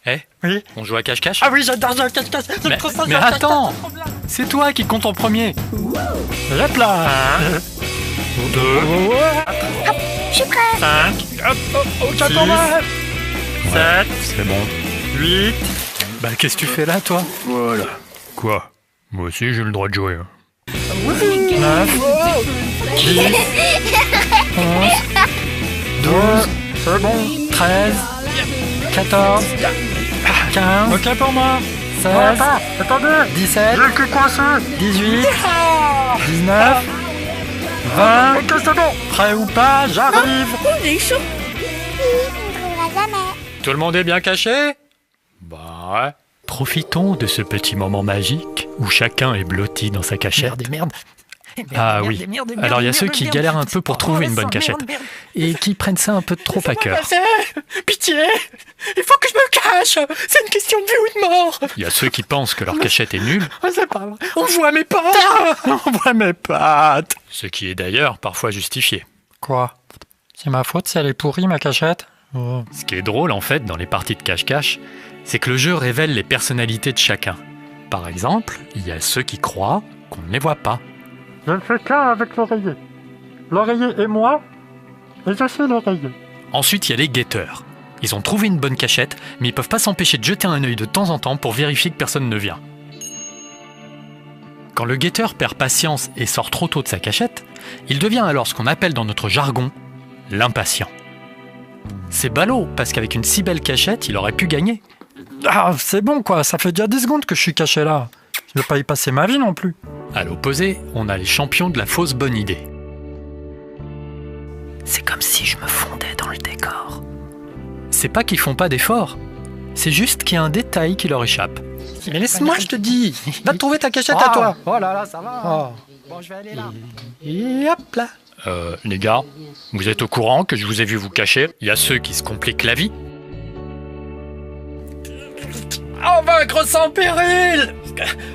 Eh, Oui. on joue à cache-cache? Ah oui, j'adore le cache-cache. Mais, mais attends, c'est toi qui compte en premier. Hop là. 2, Je suis prêt. 5. Hop, hop, hop, j'attends moi. 7. c'est bon. 8. Bah qu'est-ce que tu fais là, toi? Voilà. Quoi? Moi aussi j'ai le droit de jouer. 9. 10. 11. 12. C'est bon. 13, 14, 15, Ok pour moi. 16, Attendez. 17, J'ai le cul coincé. 18, 19, 20. Ok, c'est bon. Prêt ou pas, j'arrive. J'ai eu chaud. On ne trouvera jamais. Tout le monde est bien caché? Bah ouais. Profitons de ce petit moment magique où chacun est blotti dans sa cachette. Merde. Ah oui. Alors il y a ceux qui galèrent un peu pour trouver une bonne cachette et qui prennent ça un peu trop à cœur. Pitié. Il faut que je me cache. C'est une question de vie ou de mort. Il y a ceux qui pensent que leur cachette est nulle, Ah, c'est pas vrai. On voit mes pattes. On voit mes pattes. ce qui est d'ailleurs parfois justifié. Quoi? C'est ma faute si elle est pourrie, ma cachette? Oh. Ce qui est drôle en fait dans les parties de cache-cache, c'est que le jeu révèle les personnalités de chacun. Par exemple, il y a ceux qui croient qu'on ne les voit pas. Je ne fais qu'un avec l'oreiller. L'oreiller et moi, et je suis l'oreiller. Ensuite, il y a les guetteurs. Ils ont trouvé une bonne cachette, mais ils peuvent pas s'empêcher de jeter un œil de temps en temps pour vérifier que personne ne vient. Quand le guetteur perd patience et sort trop tôt de sa cachette, il devient alors ce qu'on appelle dans notre jargon l'impatient. C'est ballot, parce qu'avec une si belle cachette, il aurait pu gagner. Ah, c'est bon quoi, ça fait déjà 10 secondes que je suis caché là. Je vais pas y passer ma vie non plus. À l'opposé, on a les champions de la fausse bonne idée. C'est comme si je me fondais dans le décor. C'est pas qu'ils font pas d'efforts, c'est juste qu'il y a un détail qui leur échappe. Mais laisse-moi, je te dis. Va trouver ta cachette à toi. Oh là là, ça va. Bon, je vais aller là. Et hop là. Les gars, vous êtes au courant que je vous ai vu vous cacher? Il y a ceux qui se compliquent la vie. On vaincre sans péril.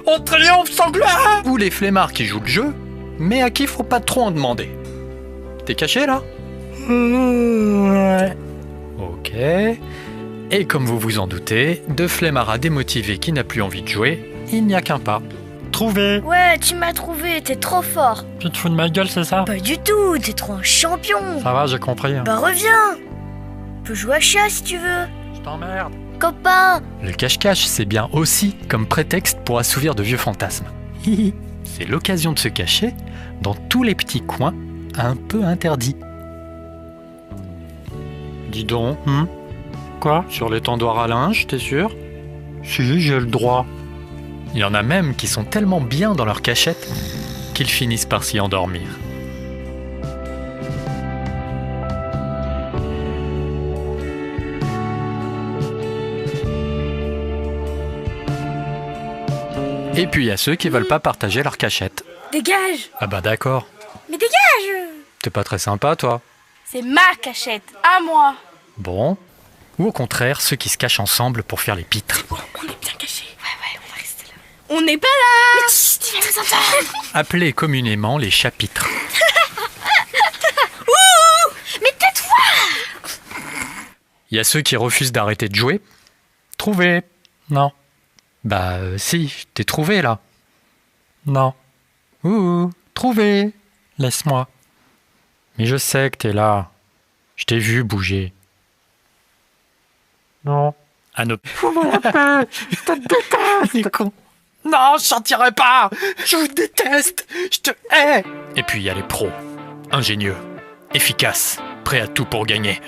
On triomphe sans gloire. Ou les flemmards qui jouent le jeu, mais à qui faut pas trop en demander. T'es caché là? Ouais. Ok. Et comme vous vous en doutez, de flemmard à démotivé qui n'a plus envie de jouer, il n'y a qu'un pas. Trouvé. Ouais, tu m'as trouvé, t'es trop fort. Tu te fous de ma gueule, c'est ça? Pas du tout, t'es trop un champion. Ça va, j'ai compris. Bah reviens. On peut jouer à chat si tu veux. Je t'emmerde. Copain. Le cache-cache, c'est bien aussi comme prétexte pour assouvir de vieux fantasmes. C'est l'occasion de se cacher dans tous les petits coins un peu interdits. Dis donc, Quoi? sur l'étendoir à linge, t'es sûr? Si, j'ai le droit. Il y en a même qui sont tellement bien dans leur cachette qu'ils finissent par s'y endormir. Et puis il y a ceux qui veulent pas partager leur cachette. Dégage. Ah bah d'accord, Mais dégage. t'es pas très sympa toi. C'est ma cachette, à moi. Bon. Ou au contraire, ceux qui se cachent ensemble pour faire les pitres. On est bien cachés. Ouais, on va rester là. On n'est pas là. Mais chut, tu vas nous entendre. Appelés communément les chapitres. Mais tais-toi. Il y a ceux qui refusent d'arrêter de jouer. Trouvé. Non. Bah si, je t'ai trouvé là. Non. Ouh, trouvé. Laisse-moi. Mais je sais que t'es là. Je t'ai vu bouger. Non. À ne... Je te déteste. Con. Non, je sortirai pas. Je vous déteste. Je te hais. Et puis il y a les pros. Ingénieux. Efficaces. Prêts à tout pour gagner.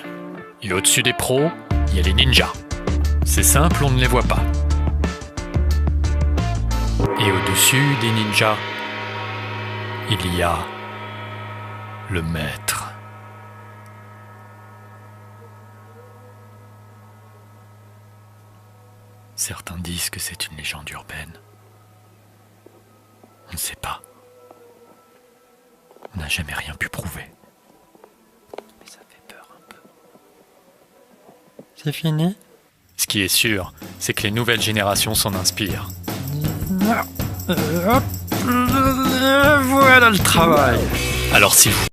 Et au-dessus des pros, il y a les ninjas. C'est simple, on ne les voit pas. Et au-dessus des ninjas, il y a le maître. Certains disent que c'est une légende urbaine. On ne sait pas. On n'a jamais rien pu prouver. Mais ça fait peur un peu. C'est fini. Ce qui est sûr, c'est que les nouvelles générations s'en inspirent. Hop. Voilà le travail. Alors si vous